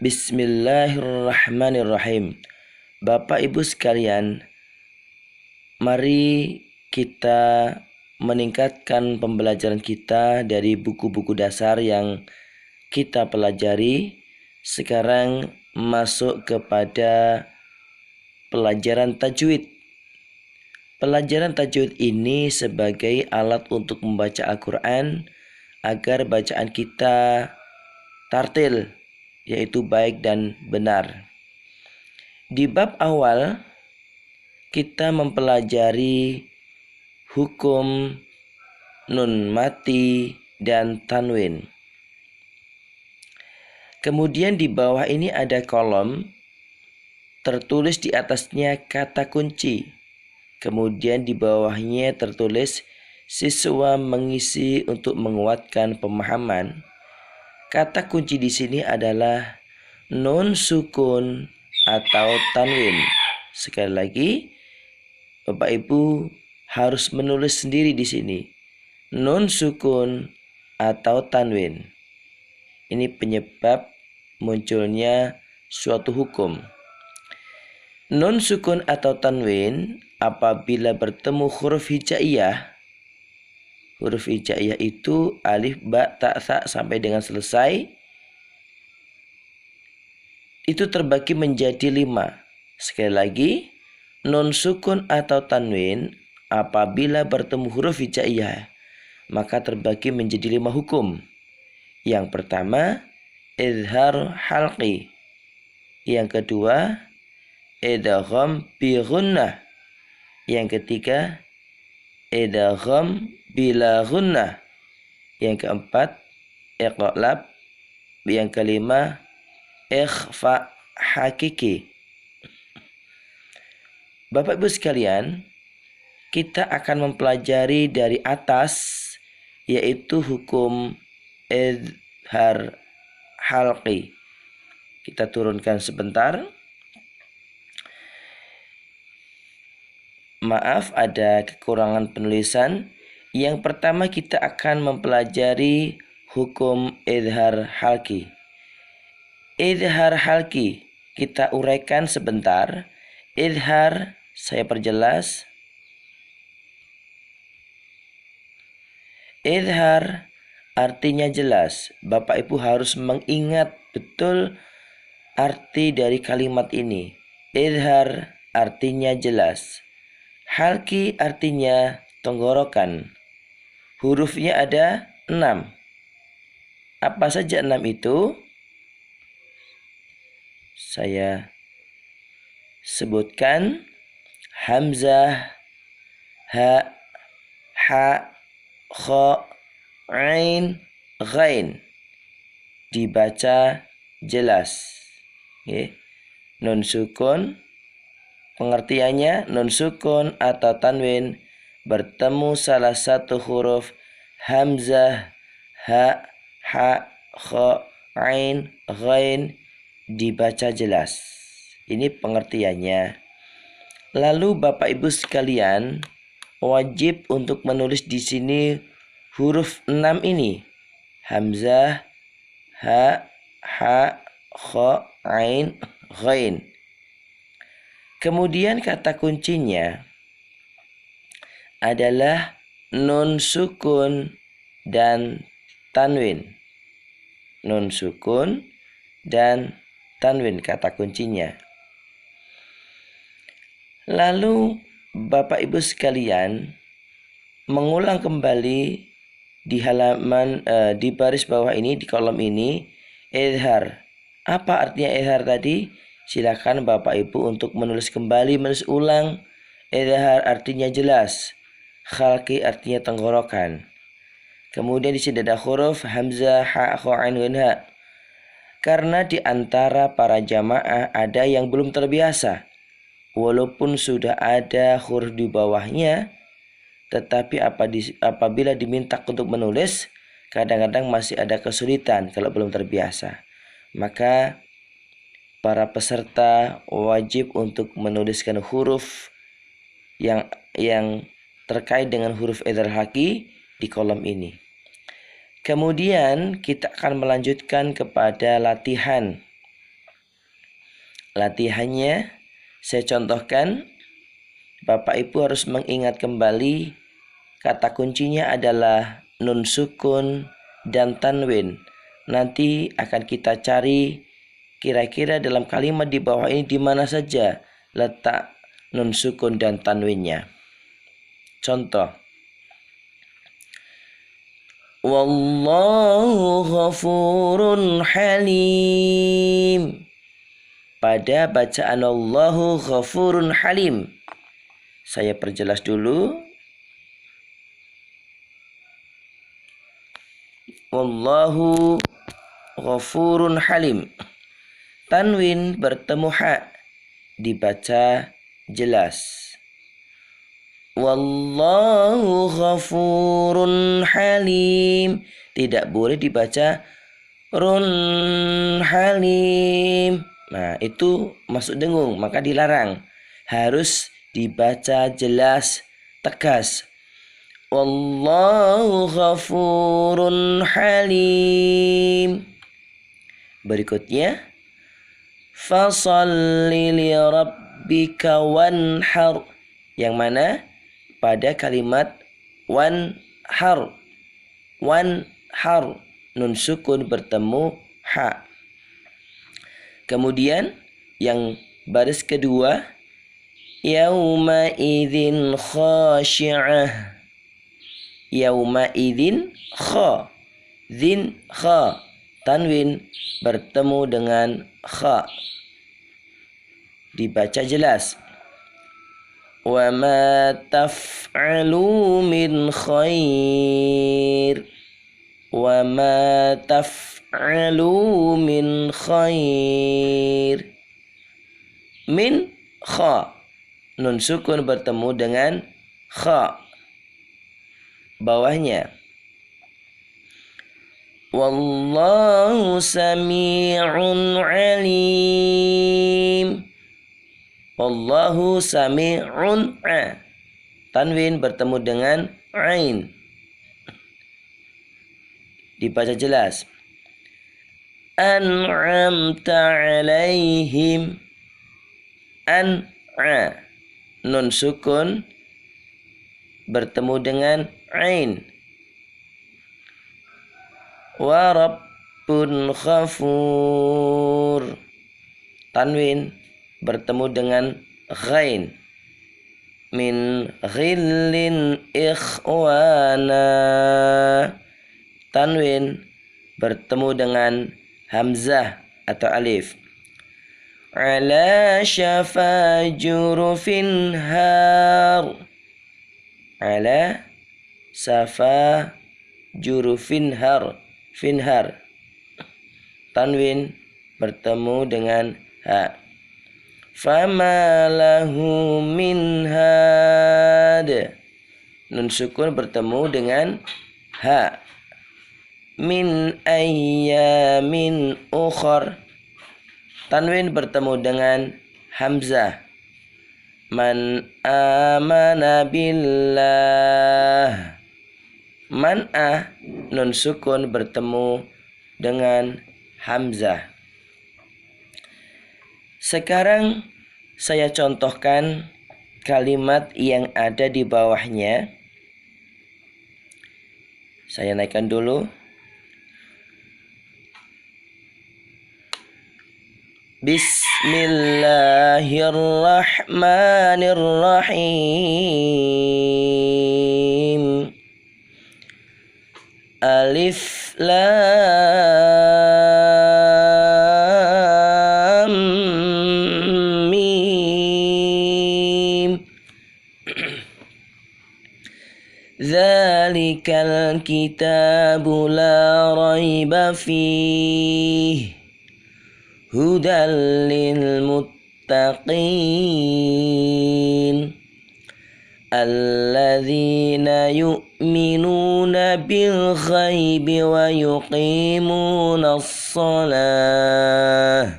Bismillahirrahmanirrahim. Bapak Ibu sekalian, mari kita meningkatkan pembelajaran kita dari buku-buku dasar yang kita pelajari. Sekarang masuk kepada pelajaran tajwid. Pelajaran tajwid ini sebagai alat untuk membaca Al-Quran agar bacaan kita tartil, yaitu baik dan benar. Di bab awal kita mempelajari hukum nun mati dan tanwin. Kemudian di bawah ini ada kolom, tertulis di atasnya kata kunci. Kemudian di bawahnya tertulis siswa mengisi untuk menguatkan pemahaman. Kata kunci di sini adalah nun sukun atau tanwin. Sekali lagi, Bapak Ibu harus menulis sendiri di sini. Nun sukun atau tanwin. Ini penyebab munculnya suatu hukum. Nun sukun atau tanwin apabila bertemu huruf hijaiyah. Huruf hijaiyah itu alif, ba, ta, sa sampai dengan selesai. Itu terbagi menjadi 5. Sekali lagi, nun sukun atau tanwin apabila bertemu huruf hijaiyah maka terbagi menjadi 5 hukum. Yang pertama, izhar halqi. Yang kedua, idgham bi ghunnah. Yang ketiga, idgham bila ghunnah. Yang keempat, iqlab. Yang kelima, ikhfa hakiki. Bapak Ibu sekalian, kita akan mempelajari dari atas, yaitu hukum izhar halqi. Kita turunkan sebentar. Maaf, ada kekurangan penulisan. Yang pertama kita akan mempelajari hukum izhar halqi. Izhar halqi kita uraikan sebentar. Izhar, saya perjelas. Izhar artinya jelas. Bapak Ibu harus mengingat betul arti dari kalimat ini. Izhar artinya jelas. Halqi artinya tenggorokan. Hurufnya ada 6. Apa saja 6 itu? Saya sebutkan: hamzah, ha, ha, kha, ain, ghain. Dibaca jelas. Nun sukun, pengertiannya nun sukun atau tanwin bertemu salah satu huruf hamzah, ha, ha, kha, ain, ghain, dibaca jelas. Ini pengertiannya. Lalu Bapak Ibu sekalian wajib untuk menulis di sini huruf 6 ini. Hamzah, ha, ha, kha, ain, ghain. Kemudian kata kuncinya adalah nun sukun dan tanwin. Nun sukun dan tanwin kata kuncinya. Lalu Bapak Ibu sekalian mengulang kembali di halaman di baris bawah ini, di kolom ini, izhar. Apa artinya izhar tadi? Silakan Bapak Ibu untuk menulis kembali, menulis ulang. Izhar artinya jelas. Halqi artinya tenggorokan. Kemudian di sini ada huruf hamzah, ha, kha, ain, ghain, ha. Karena di antara para jamaah ada yang belum terbiasa. Walaupun sudah ada huruf di bawahnya, tetapi apabila diminta untuk menulis, kadang-kadang masih ada kesulitan kalau belum terbiasa. Maka para peserta wajib untuk menuliskan huruf yang terkait dengan huruf izhar halqi di kolom ini. Kemudian kita akan melanjutkan kepada latihan. Latihannya saya contohkan. Bapak Ibu harus mengingat kembali kata kuncinya adalah nun sukun dan tanwin. Nanti akan kita cari kira-kira dalam kalimat di bawah ini di mana saja letak nun sukun dan tanwinnya. Contoh. Wallahu ghafurun halim. Pada bacaan Allahu ghafurun halim. Saya perjelas dulu. Wallahu ghafurun halim. Tanwin bertemu ha, dibaca jelas. Wallahu ghafurun halim. Tidak boleh dibaca run halim. Nah, itu masuk dengung, maka dilarang. Harus dibaca jelas, tegas. Wallahu ghafurun halim. Berikutnya, fasalli li rabbika wanhar. Yang mana pada kalimat wanhar. Wanhar. Nun sukun bertemu ha. Kemudian yang baris kedua, yauma idzin khashi'ah. Yauma idzin kha. Zin kha. Tanwin bertemu dengan kha. Dibaca jelas. Wa ma taf'alu min khair. Wa ma taf'alu min khair. Min kha. Nun sukun bertemu dengan kha. Bawahnya. Wallahu sami'un alim. Wallahu sami'un a. Tanwin bertemu dengan ain. Dibaca jelas. An'amta alaihim. An'a. Nun sukun bertemu dengan ain. Wa rabbun khafur. Tanwin bertemu dengan ghain. Min ghillin ikhwana. Tanwin bertemu dengan hamzah atau alif. Ala syafa jurufin har. Ala syafa jurufin har. Finhar. Tanwin bertemu dengan ha. Fama lahu min had. Nun sukun bertemu dengan ha. Min ayyamin ukhar. Tanwin bertemu dengan hamzah. Man amana billah. Man'ah. Nun sukun bertemu dengan hamzah. Sekarang saya contohkan kalimat yang ada di bawahnya. Saya naikkan dulu. Bismillahirrahmanirrahim. Alif lam mim. Dzalikal kitabu la raiba fihi. Hudal lil muttaqin. Alladzina yu'minuna bil ghaibi wa yuqimuna as-salah.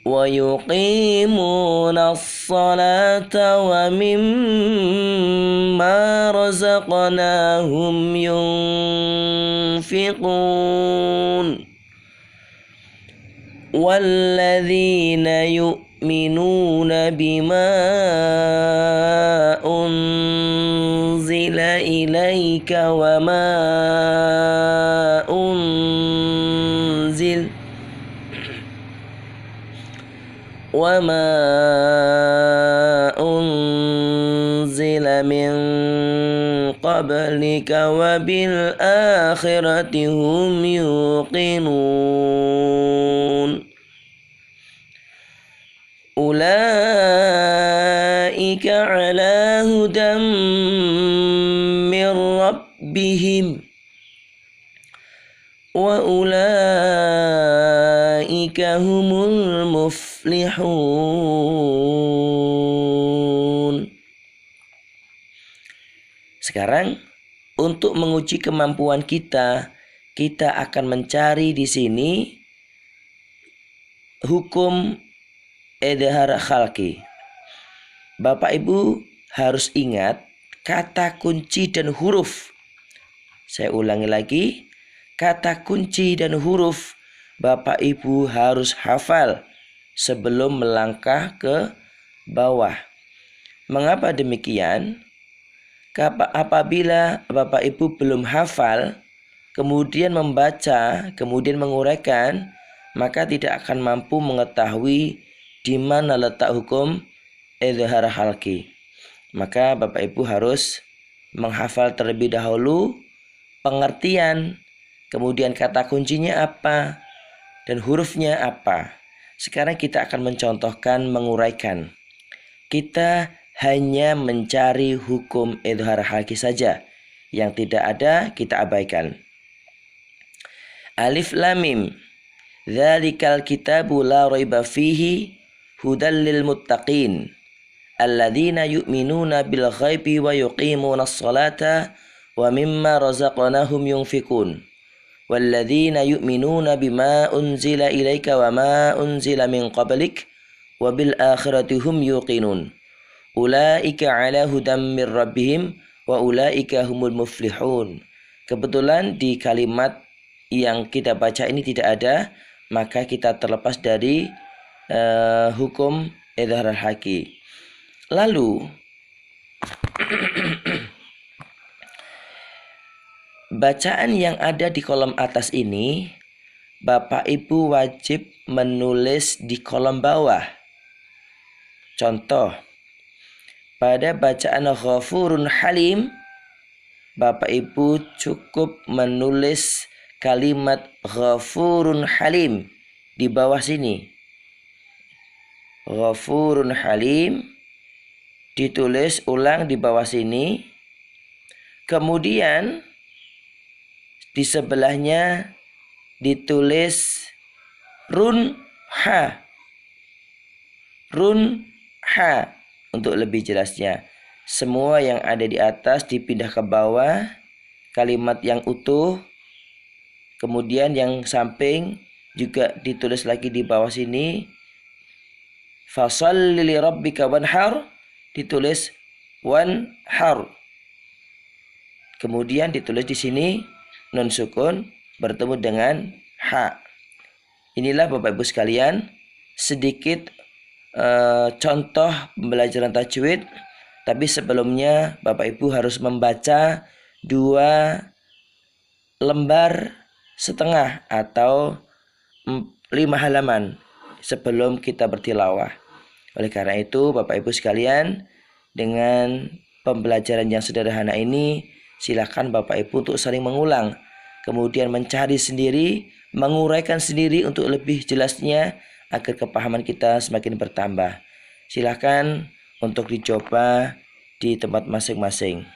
Wa yuqimuna as-salata wa mimma razaqnahum yunfiqun. walladzina yu'minuna bima unzila ilaika wa ma unzil min qablika wa bil akhirati hum yuqinun ulaika ala hudam min rabbihim wa ulaika humul muflihun. Sekarang untuk menguji kemampuan kita akan mencari di sini hukum idhar khalqi. Bapak Ibu harus ingat kata kunci dan huruf. Saya ulangi lagi, kata kunci dan huruf Bapak Ibu harus hafal sebelum melangkah ke bawah. Mengapa demikian? Apabila Bapak Ibu belum hafal, kemudian membaca, kemudian menguraikan, maka tidak akan mampu mengetahui di mana letak hukum idhar khalqi. Maka Bapak Ibu harus menghafal terlebih dahulu pengertian, kemudian kata kuncinya apa, dan hurufnya apa. Sekarang kita akan mencontohkan, menguraikan. Kita hanya mencari hukum idhar khalqi saja. Yang tidak ada kita abaikan. Alif lam mim. Dzalikal kitabu la raiba fihi hudal lil muttaqin. Alladzina yu'minuna bil ghaibi wa yuqimunas salata wa mimma razaqnahum yunfikun. Walladzina yu'minuna bima unzila ilaika wa ma unzila min qablik wa bil akhirati hum yuqinun. Ulaika ala hudam mir rabbihim wa ulaika humul muflihun. Kebetulan di kalimat yang kita baca ini tidak ada, maka kita terlepas dari hukum idhar khalqi. Lalu bacaan yang ada di kolom atas ini Bapak Ibu wajib menulis di kolom bawah. Contoh, pada bacaan Ghafurun Halim, Bapak Ibu cukup menulis kalimat Ghafurun Halim di bawah sini. Ghafurun Halim ditulis ulang di bawah sini. Kemudian di sebelahnya ditulis Run Ha. Run Ha. Untuk lebih jelasnya, semua yang ada di atas dipindah ke bawah, kalimat yang utuh, kemudian yang samping juga ditulis lagi di bawah sini. Fasholli li rabbika wanhar, ditulis wanhar. Kemudian ditulis di sini nun sukun bertemu dengan ha. Inilah Bapak Ibu sekalian sedikit contoh pembelajaran tajwid. Tapi sebelumnya Bapak Ibu harus membaca 2,5 lembar atau 5 halaman sebelum kita bertilawah. Oleh karena itu Bapak Ibu sekalian, dengan pembelajaran yang sederhana ini silakan Bapak Ibu untuk sering mengulang, kemudian mencari sendiri, menguraikan sendiri untuk lebih jelasnya agar kepahaman kita semakin bertambah. Silakan untuk dicoba di tempat masing-masing.